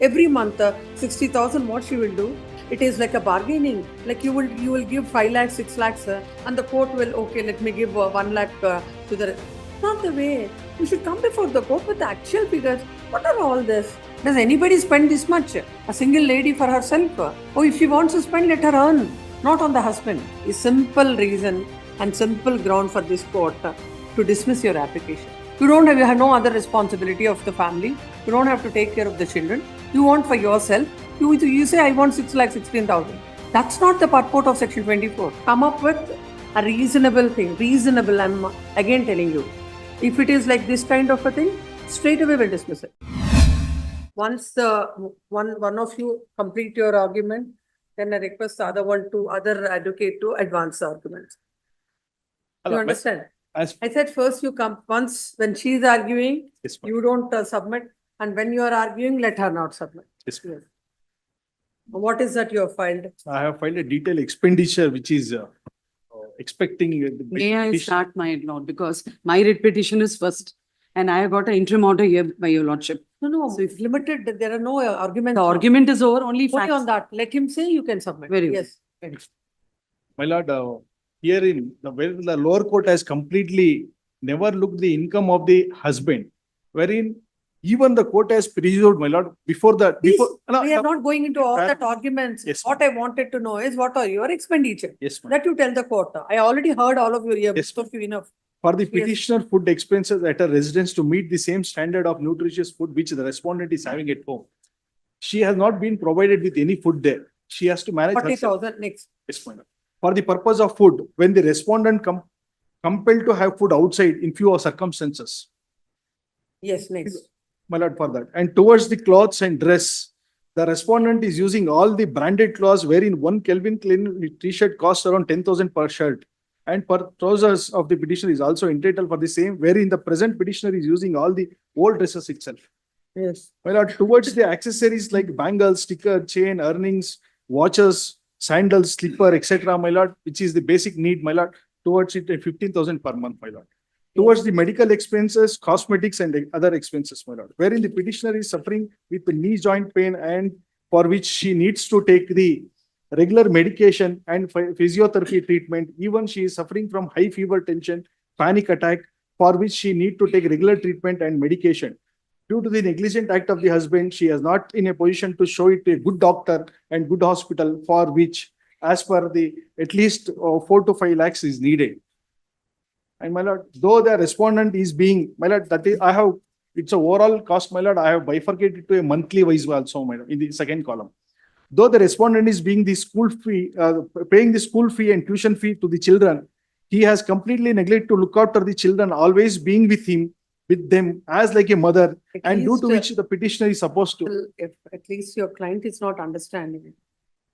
Every month, 60,000, what she will do? It is like a bargaining. Like you will give 5 lakhs, 6 lakhs, and the court will, okay, let me give 1 lakh to the. Not the way. You should come before the court with the actual figures. What are all this? Does anybody spend this much? A single lady for herself? Oh, if she wants to spend, let her earn. Not on the husband. A simple reason and simple ground for this court to dismiss your application. You have no other responsibility of the family. You don't have to take care of the children. You want for yourself. You say, I want 6,16,000. That's not the purport of Section 24. Come up with a reasonable thing. Reasonable, I'm again telling you. If it is like this kind of a thing, straight away we'll dismiss it. Once one of you complete your argument, then I request the other advocate to advance the arguments. You understand? I said first you come, once when she is arguing, yes, you don't submit, and when you are arguing, let her not submit. Yes. Yes. What is that you have filed? I have filed a detailed expenditure which is expecting. May I start, my lord, because my writ petition is first and I have got an interim order here by your lordship. No, So if limited, there are no arguments. the argument is over, only Only facts. on that. Let him say, you can submit. Very good. Yes. Very good. My lord, here in where the lower court has completely never looked the income of the husband, wherein even the court has preserved, my lord, before that. Please, Before, we are not going into all Fair. that arguments. Yes, What I wanted to know is what are your expenditure? Yes, ma'am. That you tell the court. I already heard all of you here. Yes, Both of you enough. For the petitioner food expenses at a residence to meet the same standard of nutritious food which the respondent is having at home, she has not been provided with any food there. She has to manage herself. 40,000 next. Yes, my lord. For the purpose of food, when the respondent compelled to have food outside in few circumstances, Yes, next. my lord, for that. And towards the clothes and dress, the respondent is using all the branded clothes wherein one Calvin Klein t-shirt costs around 10,000 per shirt. And per trousers of the petitioner is also entitled for the same, wherein the present petitioner is using all the old dresses itself. Yes. My lord, towards the accessories like bangles, sticker, chain, earrings, watches, sandals, slipper, etc., my lord, which is the basic need, my lord, towards it at 15,000 per month, my lord. Towards the medical expenses, cosmetics and other expenses, my lord, wherein the petitioner is suffering with the knee joint pain and for which she needs to take the regular medication and physiotherapy treatment. Even she is suffering from high fever, tension, panic attack, for which she need to take regular treatment and medication. Due to the negligent act of the husband, she is not in a position to show it to a good doctor and good hospital, for which, as per the at least 4 to 5 lakhs is needed. And my lord, though the respondent is being, my lord, that is, I have, it's a overall cost, my lord, I have bifurcated to a monthly wise also, my lord, in the second column. Though the respondent is being the school fee, paying the school fee and tuition fee to the children, he has completely neglected to look after the children, always being with him, with them as like a mother, At and due least, to which the petitioner is supposed to. If at least your client is not understanding it,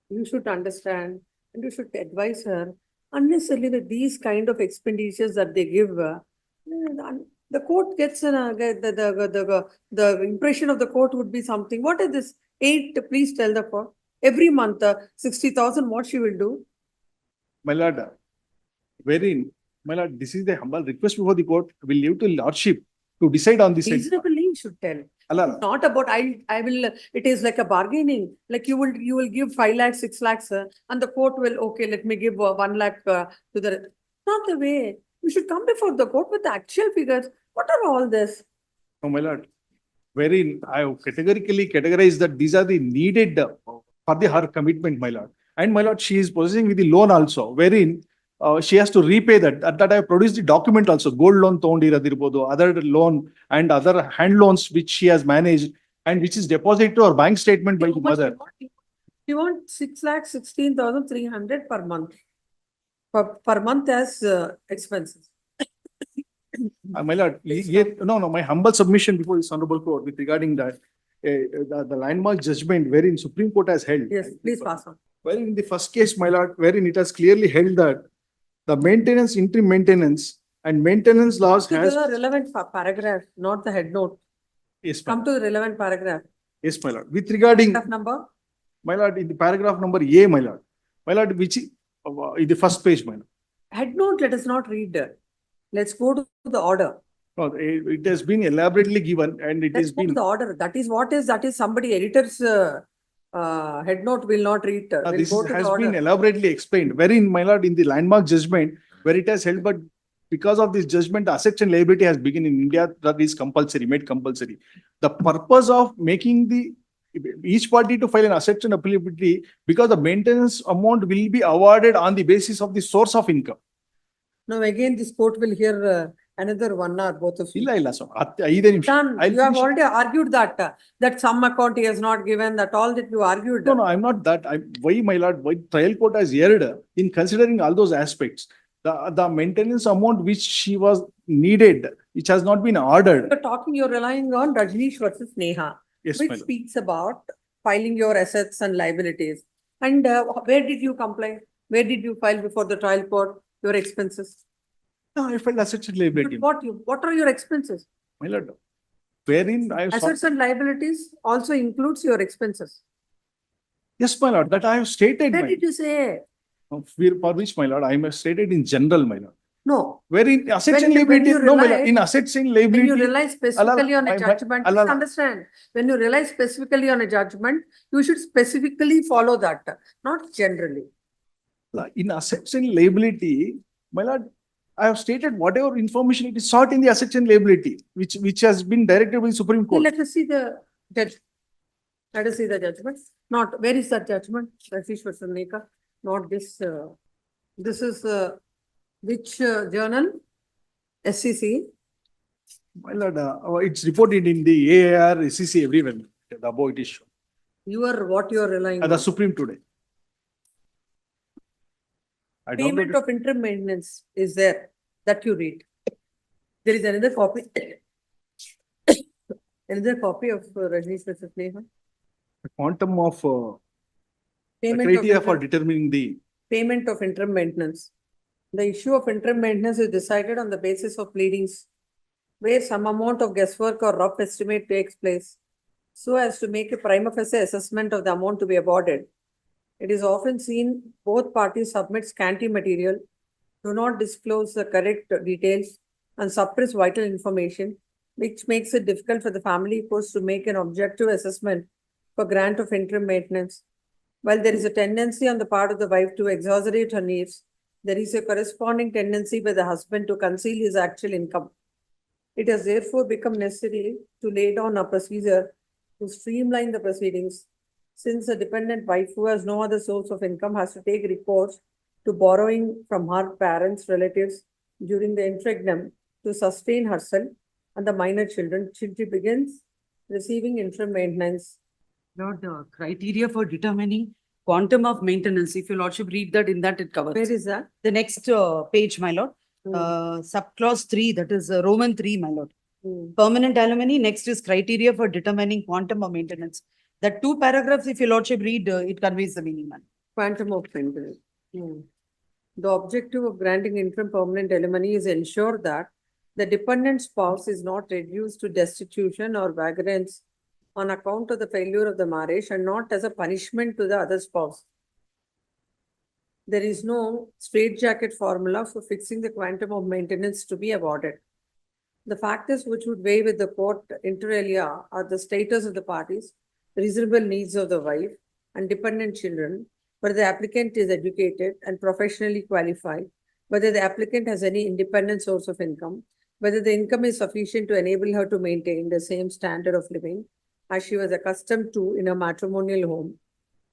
you should understand and you should advise her. Unnecessarily with these kind of expenditures that they give, the court gets the impression of the court would be something. What is this? 8, please tell the court. Every month, 60,000, what she will do? My lord, wherein, my lord, this is the humble request before the court. Will leave to lordship to decide on this. Reasonably, you should tell. Allah. Not about I will. It is like a bargaining. Like you will give 5 lakhs, 6 lakhs, and the court will, okay, let me give 1 lakh to the. Not the way. You should come before the court with the actual figures. What are all this? No, my lord, wherein I have categorically categorized that these are the needed for her commitment, my lord. And my lord, she is possessing with the loan also, wherein she has to repay that. At that I have produced the document also, gold loan, other loan and other hand loans which she has managed and which is deposited to her bank statement by the mother. You want 6,16,300 per month. Per month as expenses. My lord, my humble submission before this honorable court with regarding that, the landmark judgment wherein Supreme Court has held. Yes, please pass on. Wherein in the first case, my lord, wherein it has clearly held that the maintenance, interim maintenance and maintenance laws has. The relevant paragraph, not the head note. Yes, Come to the relevant paragraph. Yes, my lord. With regarding. Number? My lord, in the paragraph number A, my lord. My lord, which in the first page, my lord. Head note, let us not read. Let's go to the order. No, it has been elaborately given and it That's has not been. the order. That is somebody editor's head note will not read. Will This go to the has been order. elaborately explained, wherein, my lord, in the landmark judgment, where it has held, but because of this judgment, the assets and liability has begun in India, that is compulsory, made compulsory. The purpose of making each party to file an assets and liability, because the maintenance amount will be awarded on the basis of the source of income. Now again, this court will hear another 1 hour, both of you. ಇಲ್ಲ so 5 ನಿಮಿಷ. Done. I'll You have finish it. already argued that some account he has not given, that all that you argued. No, I'm not that. Why, my lord, why trial court has erred in considering all those aspects? The maintenance amount which she was needed, which has not been ordered. You're relying on Rajneesh versus Neha, Yes, which my lord. speaks about filing your assets and liabilities. And where did you comply? Where did you file before the trial court your expenses? No, I filed assets and liability. But what are your expenses? My lord, wherein I have Assets and liabilities also includes your expenses. yes, my lord, that I have stated. Where did you say? For which, my lord, I have stated in general, my lord. No. Wherein assets When and you liability, no, my rely- lord, in assets and When liability. you rely specifically on a my- judgment, alala. please understand, when you rely specifically on a judgment, you should specifically follow that, not generally. In assets and liability, my lord, I have stated whatever information it is sought in the assets and liability, which has been directed by the Supreme Okay, Court. let us see the judge. Let us see the judgment. Not, where is that judgment? Rajneesh versus Neha, not this, this is, which journal? SCC. My lord, it's reported in the AAR, SEC, everywhere. The above it is shown. What you are relying The on? Supreme today. I don't Payment know. of interim maintenance is there, that you read. There is another copy. Another copy of Rajneesh versus Neha. The quantum of Payment of criteria for interim- determining the. Payment of interim maintenance. The issue of interim maintenance is decided on the basis of pleadings, where some amount of guesswork or rough estimate takes place, so as to make a prima facie assessment of the amount to be awarded. It is often seen both parties submit scanty material, do not disclose the correct details, and suppress vital information, which makes it difficult for the family courts to make an objective assessment for grant of interim maintenance. While there is a tendency on the part of the wife to exaggerate her needs, there is a corresponding tendency by the husband to conceal his actual income. It has therefore become necessary to lay down a procedure to streamline the proceedings, since a dependent wife who has no other source of income has to take recourse to borrowing from her parents, relatives during the interregnum to sustain herself and the minor children till she begins receiving interim maintenance. Lord, the criteria for determining quantum of maintenance, if your lordship read that, in that it covers. Where is that? The next page, my lord, subclause 3, that is Roman 3, my lord. Permanent alimony, next is criteria for determining quantum of maintenance. The 2 paragraphs, if your lordship read, it conveys the meaning, man. Quantum of maintenance. The objective of granting interim permanent alimony is ensure that the dependent spouse is not reduced to destitution or vagrance on account of the failure of the marriage and not as a punishment to the other spouse. There is no straitjacket formula for fixing the quantum of maintenance to be awarded. The factors which would weigh with the court inter alia are the status of the parties, reasonable needs of the wife and dependent children, whether the applicant is educated and professionally qualified, whether the applicant has any independent source of income, whether the income is sufficient to enable her to maintain the same standard of living as she was accustomed to in a matrimonial home,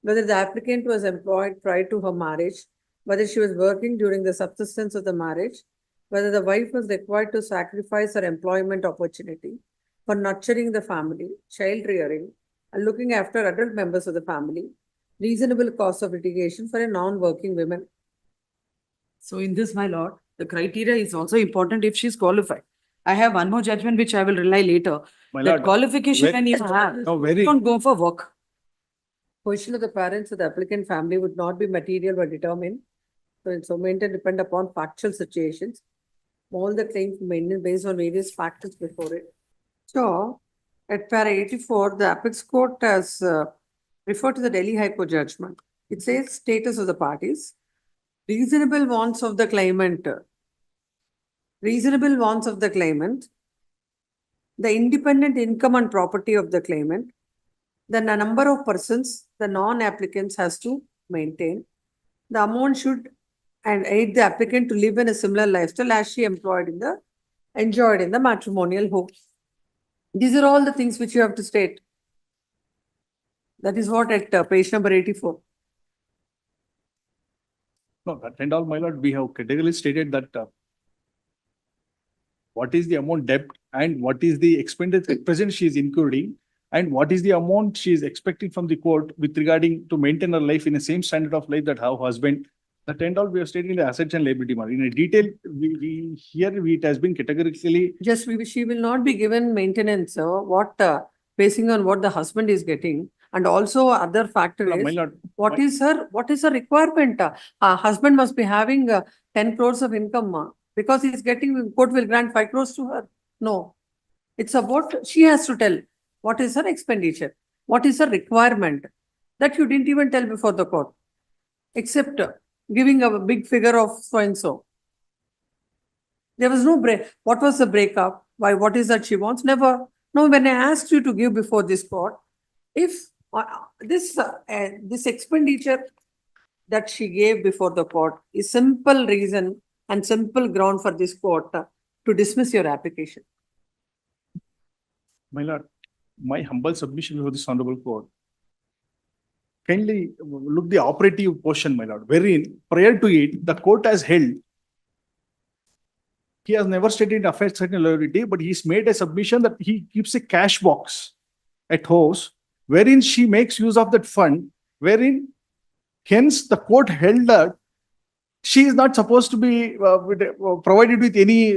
whether the applicant was employed prior to her marriage, whether she was working during the subsistence of the marriage, whether the wife was required to sacrifice her employment opportunity for nurturing the family, child rearing, and looking after adult members of the family, reasonable cost of litigation for a non-working woman. So in this, my lord, the criteria is also important if she's qualified. I have one more judgment which I will rely later. My That lord, qualification very- when you have, no, very. don't go for work. Position of the parents of the applicant family would not be material but determined. So it's maintained depend upon factual situations. All the claims maintenance based on various factors before it. So at para 84, the apex court has referred to the Delhi High Court judgment. It says status of the parties, reasonable wants of the claimant. Reasonable wants of the claimant the independent income and property of the claimant, the number of persons the non-applicants has to maintain. The amount should and aid the applicant to live in a similar lifestyle as she enjoyed in the matrimonial home. These are all the things which you have to state. That is what at page number 84. No, that and all, my lord, we have categorically stated that what is the amount debt and what is the expenditure at present she is incurring and what is the amount she is expecting from the court with regarding to maintain her life in the same standard of life that her husband. That and all we have stated in the assets and liability. In a detail, it has been categorically. Just she will not be given maintenance, basing on what the husband is getting. And also other factor No, my is, lord, what is her requirement? Husband must be having 10 crores of income because he's getting, court will grant 5 crores to her. No, it's about, she has to tell what is her expenditure, what is her requirement that you didn't even tell before the court, except giving a big figure of so and so. There was no break. What was the breakup? Why? What is that she wants? Never. No, when I asked you to give before this court, if this expenditure that she gave before the court is simple reason and simple ground for this court to dismiss your application. my lord, my humble submission before this honorable court. Kindly look the operative portion, my lord, wherein prior to it, the court has held. He has never stated affects certain liability, but he's made a submission that he keeps a cash box at house, wherein she makes use of that fund, wherein hence the court held that she is not supposed to be provided with any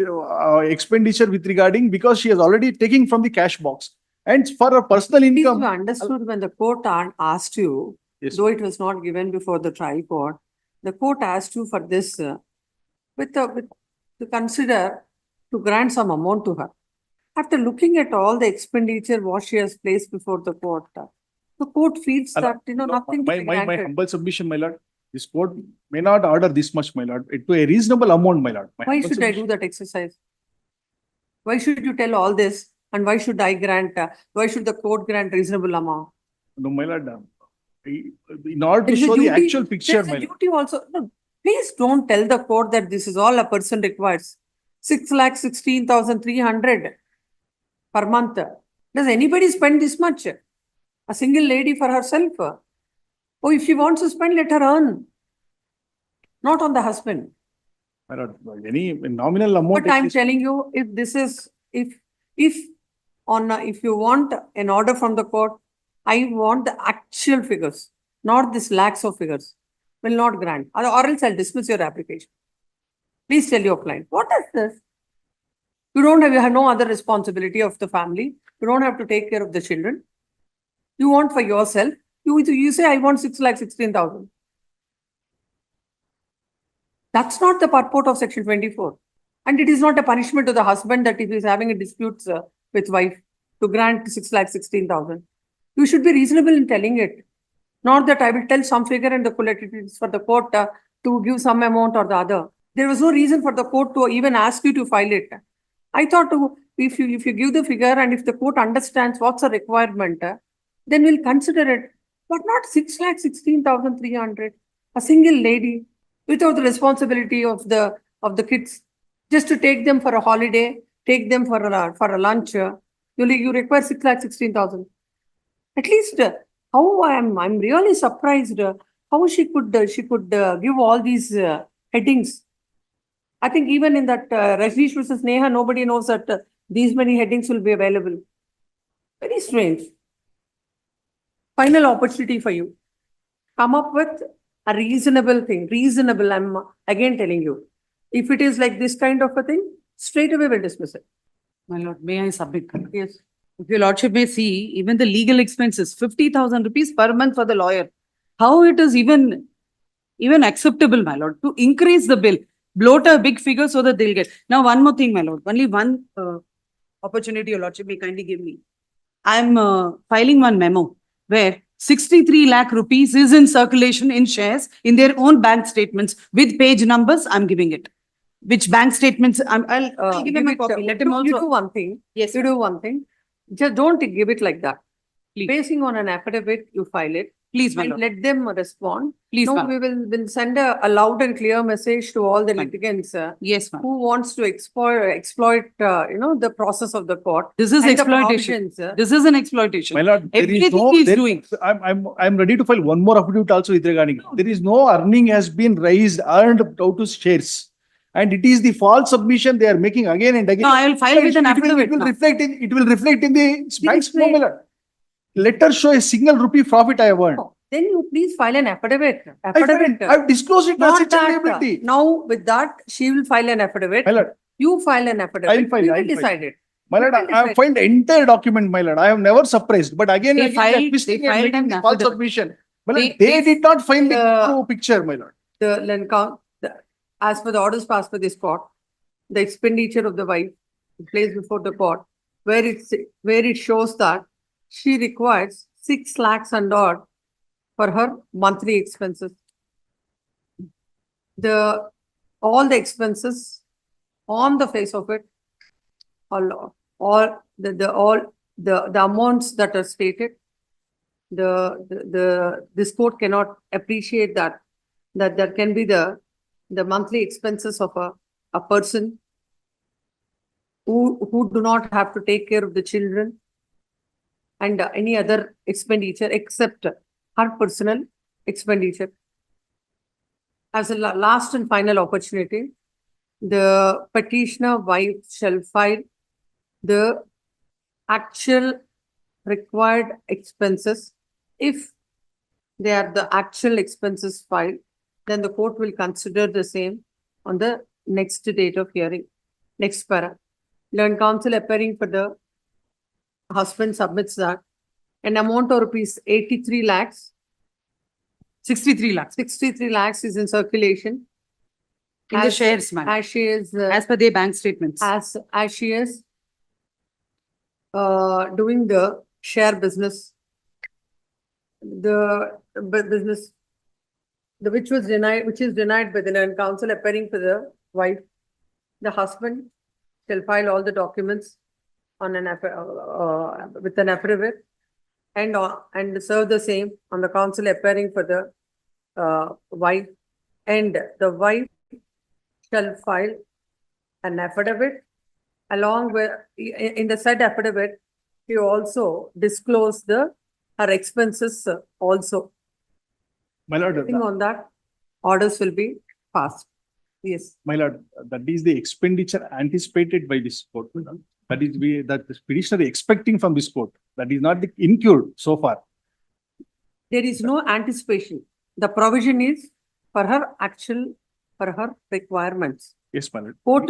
expenditure with regarding because she is already taking from the cash box. And for her personal Please, income. you understood when the court asked you, Yes. though it was not given before the trial court, the court asked you for this to consider to grant some amount to her. After looking at all the expenditure what she has placed before the court feels that nothing to be My granted. humble submission, my lord, this court may not order this much, my lord, to a reasonable amount, my lord. My Why humble should I do submission. that exercise? Why should you tell all this? And why should I grant? Why should the court grant reasonable amount? No, my lord, in order to There is a show the duty- actual picture, there is my a lord. duty also. No, please don't tell the court that this is all a person requires. 6,16,300 per month. Does anybody spend this much? A single lady for herself? Oh, if she wants to spend, let her earn. Not on the husband. My lord, any nominal amount. But I'm telling you, if this is, if you want an order from the court, I want the actual figures, not this lakhs of figures. Will not grant, or else I'll dismiss your application. Please tell your client, what is this? You have no other responsibility of the family. You don't have to take care of the children. You want for yourself. You say, I want 6,16,000. That's not the purport of section 24. And it is not a punishment to the husband that if he is having a dispute with wife to grant 6,16,000. You should be reasonable in telling it. Not that I will tell some figure and it is for the court to give some amount or the other. There was no reason for the court to even ask you to file it. I thought if you give the figure and if the court understands what's the requirement, then we'll consider it. But not 6,16,300. A single lady without the responsibility of the kids, just to take them for a holiday, take them for a lunch. You require 6,16,000. At least how I'm really surprised how she could give all these headings. I think even in that Rajneesh versus Neha, nobody knows that these many headings will be available. Very strange. Final opportunity for you. Come up with a reasonable thing. Reasonable, I'm again telling you. If it is like this kind of a thing, straight away we'll dismiss it. My lord, may I submit? Yes. If your lordship may see, even the legal expenses, 50,000 rupees per month for the lawyer. How it is even acceptable, my lord, to increase the bill, bloat a big figure so that they'll get. Now, one more thing, my lord, only one opportunity your lordship may kindly give me. I'm filing one memo where 63 lakh rupees is in circulation in shares in their own bank statements with page numbers. I'm giving it. Which bank statements, I'll give him a it, copy, let him you do also. one thing, Yes, you do one thing, just don't give it like that. Please. Basing on an affidavit, you file it please, my and lord, let them respond. please, No, ma'am. we will send a loud and clear message to all the Fine. litigants Yes, ma'am. who wants to exploit, the process of the court. This is and the exploitation. provisions, This is an exploitation. My lord, there is Everything no, he is there- doing. I'm ready to file one more affidavit also with regarding. There is no earning has been raised, earned out of shares. And it is the false submission they are making again and again. No, I will file with an It will- affidavit It will now. reflect in the bank's, no, reflect. my lord. Let her show a single rupee profit I have earned. Then you please file an affidavit. I've disclosed it as Not such a that, liability. now with that, she will file an affidavit. My lord, You file an affidavit. file, We I'll will file. decide it. my lord, We will I have decide. filed the entire document, my lord. I have never suppressed, but again, They and again, they're filed- twisting they and filed making an the false affidavit. submission. My lord, They- they did not find the Uh, true picture, my lord. As per the orders passed by this court, the expenditure of the wife placed before the court, where it shows that she requires 6 lakhs and odd for her monthly expenses. All the expenses on the face of it, all the amounts that are stated, this court cannot appreciate that there can be the monthly expenses of a person who do not have to take care of the children and any other expenditure except her personal expenditure. As a last and final opportunity, the petitioner wife shall file the actual required expenses. If they are the actual expenses filed, then the court will consider the same on the next date of hearing. Next para. Learned counsel appearing for the husband submits that an amount of rupees 83 lakhs, 63 lakhs 63 lakhs is in circulation. in the As- shares, ma'am, As she is, as per their bank statements. as she is doing the share business, business, which is denied by the learned counsel appearing for the wife. The husband shall file all the documents on with an affidavit and serve the same on the counsel appearing for the wife, and the wife shall file an affidavit along with, in the said affidavit, she also disclose her expenses also. My lord, Depending on that, orders will be passed. Yes. my lord, that is the expenditure anticipated by this court. My lord. That is that the petitioner is expecting from this court. That is not the incurred so far. There is no anticipation. The provision is for her requirements. Yes, my lord. Court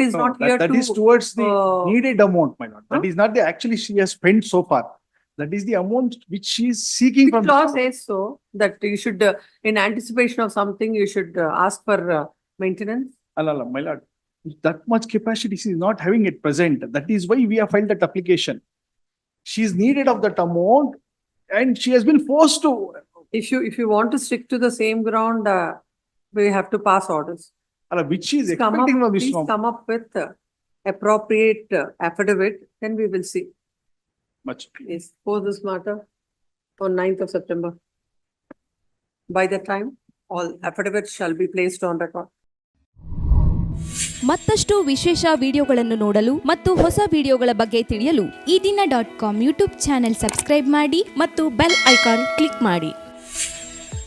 is No, not here that to. is towards the uh, needed amount, my lord. huh? That is not the actually she has spent so far. That is the amount which she is seeking Which from. law this court. says so, that you should, in anticipation of something, you should ask for maintenance. Allah, my lord, that much capacity she is not having at present. That is why we have filed that application. She is needed of that amount and she has been forced to. If you want to stick to the same ground, we have to pass orders. Allah, which she is Please come expecting from this please norm. come up with appropriate affidavit, then we will see. Much. Yes, for this matter on 9th of September. By that time, all affidavits shall be placed on record. ಮತ್ತಷ್ಟು ವಿಶೇಷ ವಿಡಿಯೋಗಳನ್ನು ನೋಡಲು ಮತ್ತು ಹೊಸ ವಿಡಿಯೋಗಳ ಬಗ್ಗೆ ತಿಳಿಯಲು eedina.com YouTube channel subscribe ಮಾಡಿ ಮತ್ತು ಬೆಲ್ ಐಕಾನ್ ಕ್ಲಿಕ್ ಮಾಡಿ.